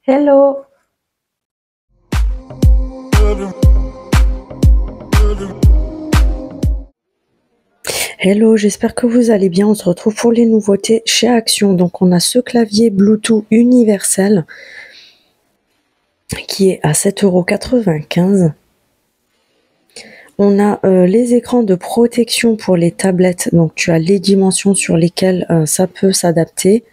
Hello, Hello, j'espère que vous allez bien. On se retrouve pour les nouveautés chez Action. Donc, on a ce clavier Bluetooth universel qui est à 7,95 €. On a les écrans de protection pour les tablettes. Donc, tu as les dimensions sur lesquelles ça peut s'adapter.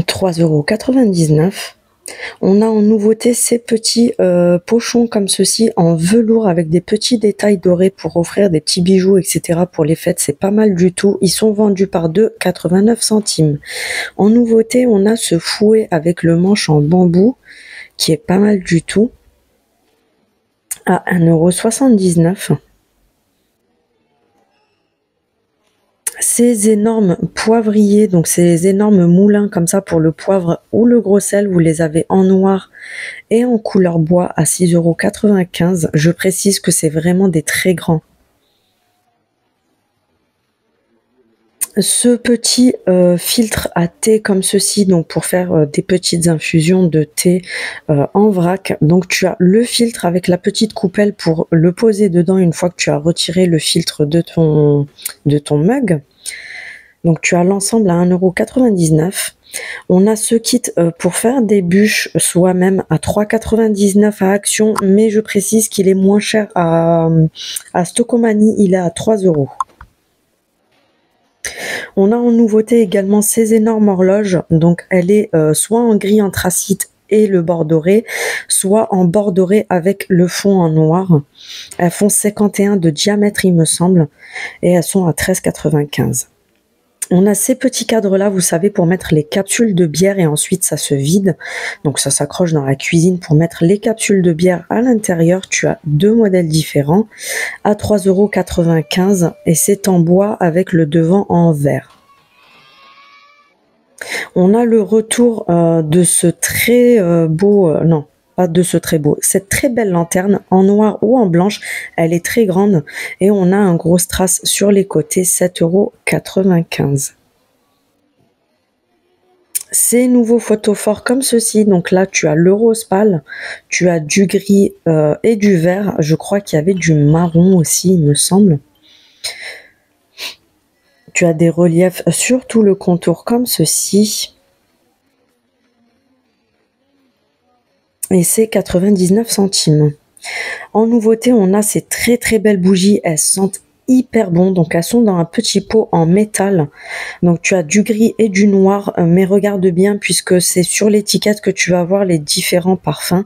3,99 €. On a en nouveauté ces petits pochons comme ceci en velours avec des petits détails dorés pour offrir des petits bijoux, etc. pour les fêtes. C'est pas mal du tout. Ils sont vendus par 2,89 centimes. En nouveauté, on a ce fouet avec le manche en bambou qui est pas mal du tout à 1,79 €. Ces énormes poivriers, donc ces énormes moulins comme ça pour le poivre ou le gros sel, vous les avez en noir et en couleur bois à 6,95 €. Je précise que c'est vraiment des très grands. Ce petit filtre à thé comme ceci, donc pour faire des petites infusions de thé en vrac. Donc tu as le filtre avec la petite coupelle pour le poser dedans une fois que tu as retiré le filtre de ton mug. Donc tu as l'ensemble à 1,99 €. On a ce kit pour faire des bûches soi-même à 3,99 € à Action, mais je précise qu'il est moins cher à Stocomanie, il est à 3 €. On a en nouveauté également ces énormes horloges, donc elle est soit en gris anthracite et le bord doré, soit en bord doré avec le fond en noir. Elles font 51 de diamètre il me semble, et elles sont à 13,95 €. On a ces petits cadres-là, vous savez, pour mettre les capsules de bière et ensuite ça se vide. Donc ça s'accroche dans la cuisine pour mettre les capsules de bière à l'intérieur. Tu as deux modèles différents à 3,95 € et c'est en bois avec le devant en verre. On a le retour de ce très beau, non, pas de ce très beau, cette très belle lanterne en noir ou en blanche. Elle est très grande et on a un gros strass sur les côtés, 7,95 €. Ces nouveaux photophores comme ceci, donc là tu as le rose pâle, tu as du gris et du vert. Je crois qu'il y avait du marron aussi, il me semble. Tu as des reliefs sur tout le contour comme ceci. Et c'est 99 centimes. En nouveauté, on a ces très très belles bougies. Elles sentent hyper bon. Donc elles sont dans un petit pot en métal. Donc tu as du gris et du noir. Mais regarde bien puisque c'est sur l'étiquette que tu vas voir les différents parfums.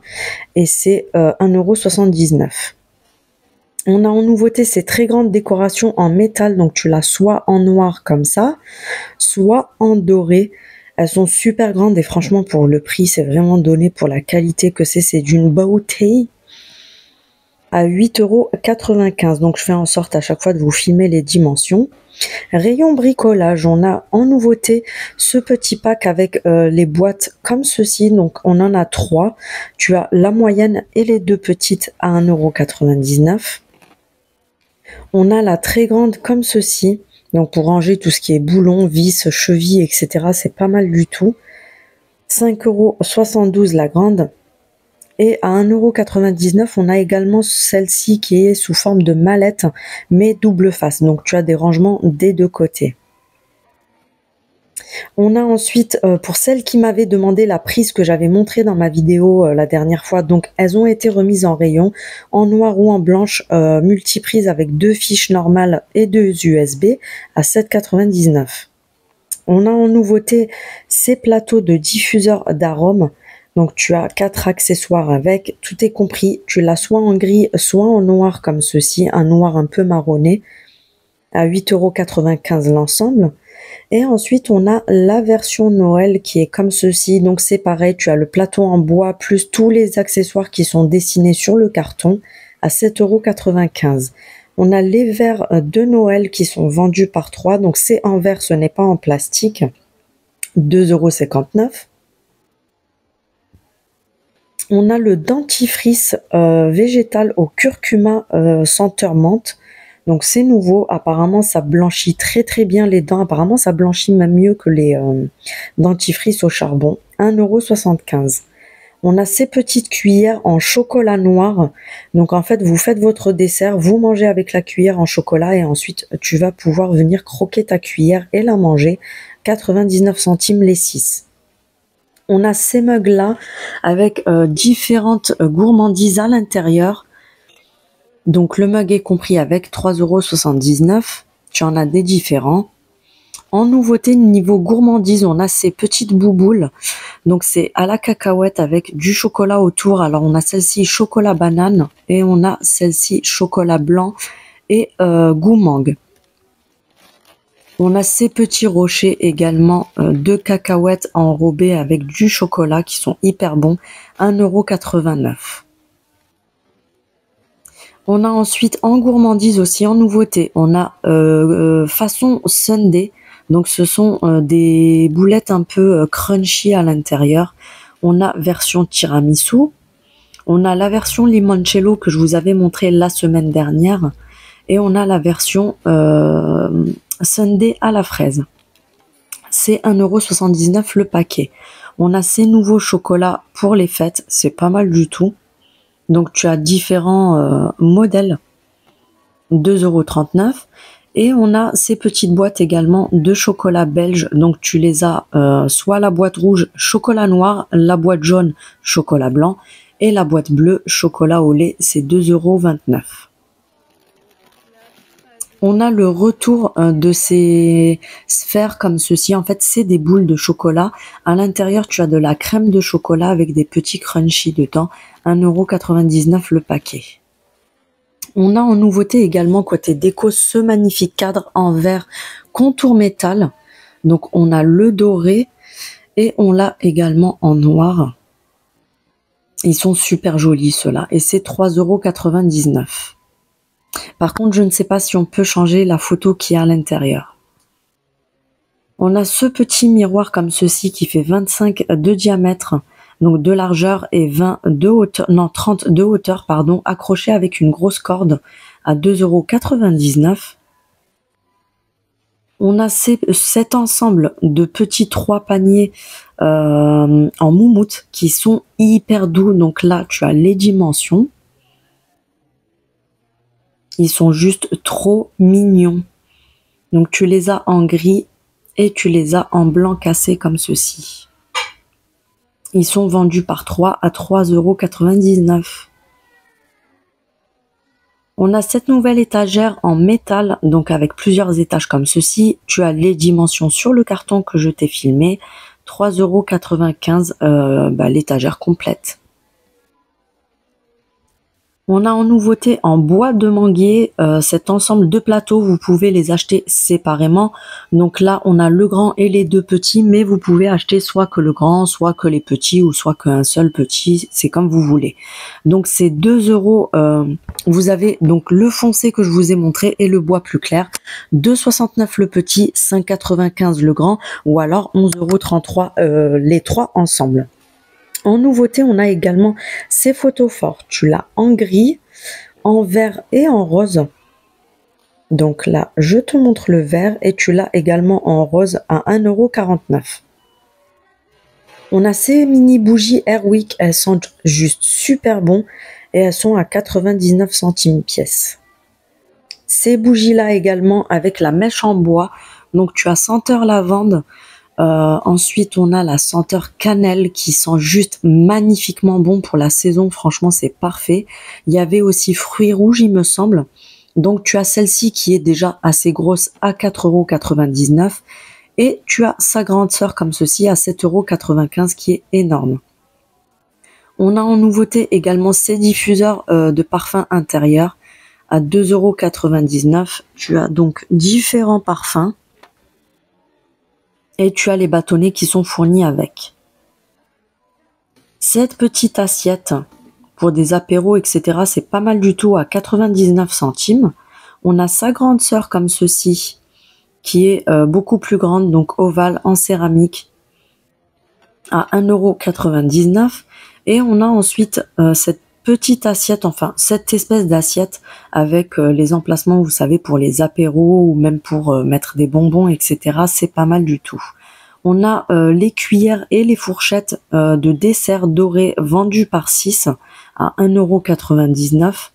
Et c'est 1,79 €. On a en nouveauté ces très grandes décorations en métal. Donc tu l'as soit en noir comme ça, soit en doré. Elles sont super grandes et franchement pour le prix, c'est vraiment donné pour la qualité que c'est. C'est d'une beauté à 8,95 €. Donc je fais en sorte à chaque fois de vous filmer les dimensions. Rayon bricolage, on a en nouveauté ce petit pack avec les boîtes comme ceci. Donc on en a 3. Tu as la moyenne et les deux petites à 1,99 €. On a la très grande comme ceci. Donc pour ranger tout ce qui est boulons, vis, chevilles, etc. C'est pas mal du tout. 5,72 € la grande. Et à 1,99 €, on a également celle-ci qui est sous forme de mallette, mais double face. Donc tu as des rangements des deux côtés. On a ensuite, pour celles qui m'avaient demandé la prise que j'avais montrée dans ma vidéo la dernière fois, donc elles ont été remises en rayon, en noir ou en blanche, multiprise avec 2 fiches normales et 2 USB à 7,99 €. On a en nouveauté ces plateaux de diffuseurs d'arômes. Donc tu as 4 accessoires avec, tout est compris. Tu l'as soit en gris, soit en noir comme ceci, un noir un peu marronné, à 8,95 € l'ensemble. Et ensuite, on a la version Noël qui est comme ceci. Donc c'est pareil, tu as le plateau en bois plus tous les accessoires qui sont dessinés sur le carton à 7,95 €. On a les verres de Noël qui sont vendus par 3. Donc c'est en verre, ce n'est pas en plastique. 2,59 €. On a le dentifrice végétal au curcuma senteur menthe. Donc c'est nouveau, apparemment ça blanchit très très bien les dents, apparemment ça blanchit même mieux que les dentifrices au charbon. 1,75 €. On a ces petites cuillères en chocolat noir. Donc en fait, vous faites votre dessert, vous mangez avec la cuillère en chocolat et ensuite tu vas pouvoir venir croquer ta cuillère et la manger. 99 centimes les 6. On a ces mugs-là avec différentes gourmandises à l'intérieur. Donc le mug est compris avec 3,79 €. Tu en as des différents. En nouveauté, niveau gourmandise, on a ces petites bouboules. Donc c'est à la cacahuète avec du chocolat autour. Alors on a celle-ci chocolat banane et on a celle-ci chocolat blanc et goût mangue. On a ces petits rochers également de cacahuètes enrobés avec du chocolat qui sont hyper bons. 1,89 €. On a ensuite en gourmandise aussi en nouveauté, on a façon sundae. Donc ce sont des boulettes un peu crunchy à l'intérieur. On a version tiramisu. On a la version limoncello que je vous avais montré la semaine dernière. Et on a la version sundae à la fraise. C'est 1,79 € le paquet. On a ces nouveaux chocolats pour les fêtes. C'est pas mal du tout. Donc tu as différents modèles. 2,39 €. Et on a ces petites boîtes également de chocolat belge. Donc tu les as soit la boîte rouge chocolat noir, la boîte jaune chocolat blanc et la boîte bleue chocolat au lait. C'est 2,29 €. On a le retour de ces sphères comme ceci. En fait, c'est des boules de chocolat. À l'intérieur, tu as de la crème de chocolat avec des petits crunchy dedans. 1,99 € le paquet. On a en nouveauté également côté déco ce magnifique cadre en verre contour métal. Donc on a le doré et on l'a également en noir. Ils sont super jolis ceux-là et c'est 3,99 €. Par contre, je ne sais pas si on peut changer la photo qui est à l'intérieur. On a ce petit miroir comme ceci qui fait 25 de diamètre, donc de largeur et 20 de hauteur, non 30 de hauteur, pardon, accroché avec une grosse corde à 2,99 €. On a cet ensemble de petits 3 paniers en moumoute qui sont hyper doux. Donc là, tu as les dimensions. Ils sont juste trop mignons. Donc tu les as en gris et tu les as en blanc cassé comme ceci. Ils sont vendus par 3 à 3,99 €. On a cette nouvelle étagère en métal, donc avec plusieurs étages comme ceci. Tu as les dimensions sur le carton que je t'ai filmé. 3,95 € l'étagère complète. On a en nouveauté en bois de manguier cet ensemble de plateaux, vous pouvez les acheter séparément. Donc là, on a le grand et les deux petits, mais vous pouvez acheter soit que le grand, soit que les petits, ou soit qu'un seul petit, c'est comme vous voulez. Donc c'est 2 €, vous avez donc le foncé que je vous ai montré et le bois plus clair. 2,69 € le petit, 5,95 € le grand, ou alors 11,33 € les trois ensemble. En nouveauté, on a également ces photos fortes. Tu l'as en gris, en vert et en rose. Donc là, je te montre le vert et tu l'as également en rose à 1,49 €. On a ces mini bougies Airwick. Elles sentent juste super bon et elles sont à 99 centimes pièce. Ces bougies-là également avec la mèche en bois. Donc tu as senteur lavande. Ensuite, on a la senteur cannelle qui sent juste magnifiquement bon pour la saison. Franchement, c'est parfait. Il y avait aussi fruits rouges, il me semble. Donc, tu as celle-ci qui est déjà assez grosse à 4,99 €. Et tu as sa grande sœur comme ceci à 7,95 € qui est énorme. On a en nouveauté également ces diffuseurs de parfum intérieur à 2,99 €. Tu as donc différents parfums. Et tu as les bâtonnets qui sont fournis avec. Cette petite assiette pour des apéros, etc., c'est pas mal du tout à 99 centimes. On a sa grande sœur comme ceci, qui est beaucoup plus grande, donc ovale en céramique, à 1,99 €. Et on a ensuite cette petite assiette, enfin cette espèce d'assiette avec les emplacements, vous savez, pour les apéros ou même pour mettre des bonbons, etc. C'est pas mal du tout. On a les cuillères et les fourchettes de dessert doré vendues par 6 à 1,99 €.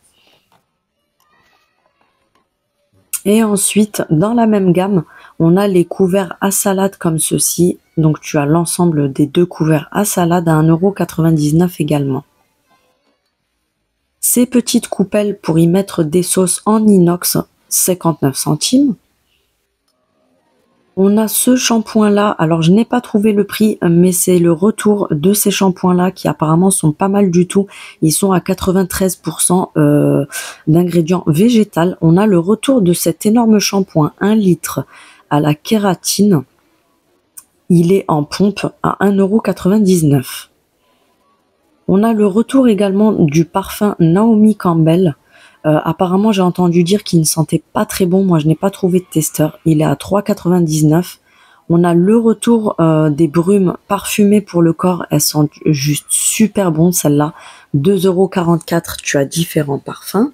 Et ensuite, dans la même gamme, on a les couverts à salade comme ceci. Donc tu as l'ensemble des 2 couverts à salade à 1,99 € également. Ces petites coupelles pour y mettre des sauces en inox, 59 centimes. On a ce shampoing-là, alors je n'ai pas trouvé le prix, mais c'est le retour de ces shampoings-là qui apparemment sont pas mal du tout. Ils sont à 93% d'ingrédients végétaux. On a le retour de cet énorme shampoing 1 litre à la kératine. Il est en pompe à 1,99 €. On a le retour également du parfum Naomi Campbell. Apparemment, j'ai entendu dire qu'il ne sentait pas très bon. Moi, je n'ai pas trouvé de testeur. Il est à 3,99 €. On a le retour des brumes parfumées pour le corps. Elles sentent juste super bon, celles-là. 2,44 €. Tu as différents parfums.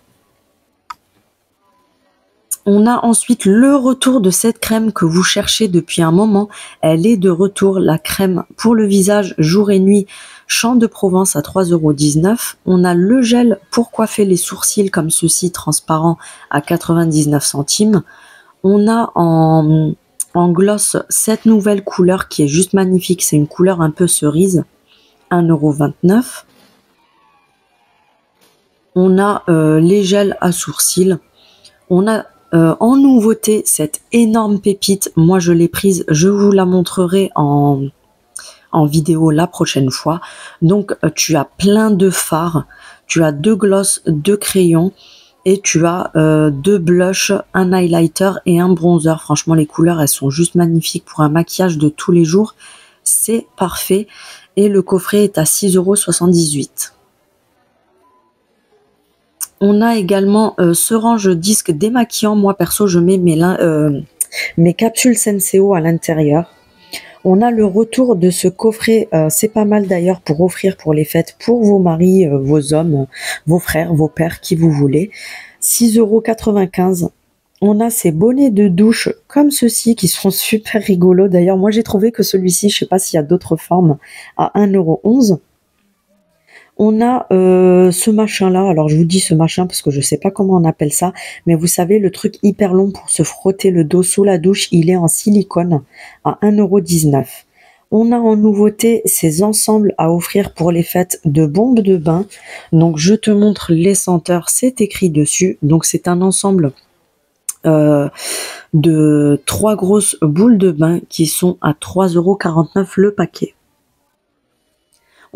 On a ensuite le retour de cette crème que vous cherchez depuis un moment. Elle est de retour, la crème pour le visage jour et nuit Champ de Provence à 3,19 €. On a le gel pour coiffer les sourcils comme ceci, transparent, à 99 centimes. On a en gloss cette nouvelle couleur qui est juste magnifique. C'est une couleur un peu cerise, 1,29 €. On a les gels à sourcils. On a en nouveauté cette énorme pépite. Moi, je l'ai prise. Je vous la montrerai en vidéo la prochaine fois. Donc, tu as plein de fards. Tu as 2 glosses, 2 crayons. Et tu as 2 blushs, un highlighter et un bronzer. Franchement, les couleurs, elles sont juste magnifiques pour un maquillage de tous les jours. C'est parfait. Et le coffret est à 6,78 €. On a également ce range disque démaquillant. Moi, perso, je mets mes capsules Senseo à l'intérieur. On a le retour de ce coffret. C'est pas mal d'ailleurs pour offrir pour les fêtes, pour vos maris, vos hommes, vos frères, vos pères, qui vous voulez. 6,95 €. On a ces bonnets de douche comme ceci qui sont super rigolos. D'ailleurs, moi, j'ai trouvé que celui-ci, je sais pas s'il y a d'autres formes, à 1,11 €. On a ce machin-là, alors je vous dis ce machin parce que je sais pas comment on appelle ça, mais vous savez, le truc hyper long pour se frotter le dos sous la douche, il est en silicone à 1,19 €. On a en nouveauté ces ensembles à offrir pour les fêtes de bombes de bain. Donc je te montre les senteurs, c'est écrit dessus. Donc c'est un ensemble de 3 grosses boules de bain qui sont à 3,49 € le paquet.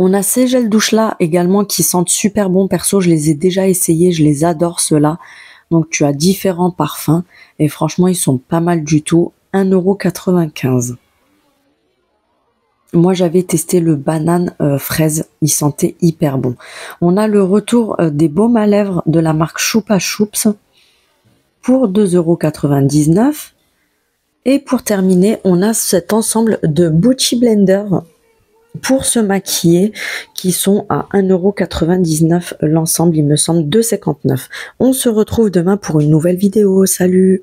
On a ces gels douche là également qui sentent super bon. Perso, je les ai déjà essayés, je les adore ceux-là. Donc tu as différents parfums et franchement, ils sont pas mal du tout. 1,95 €. Moi, j'avais testé le banane fraise, il sentait hyper bon. On a le retour des baumes à lèvres de la marque Choupa Choups pour 2,99 €. Et pour terminer, on a cet ensemble de Beauty Blender pour se maquiller qui sont à 1,99 € l'ensemble, il me semble, 2,59 €. On se retrouve demain pour une nouvelle vidéo. Salut!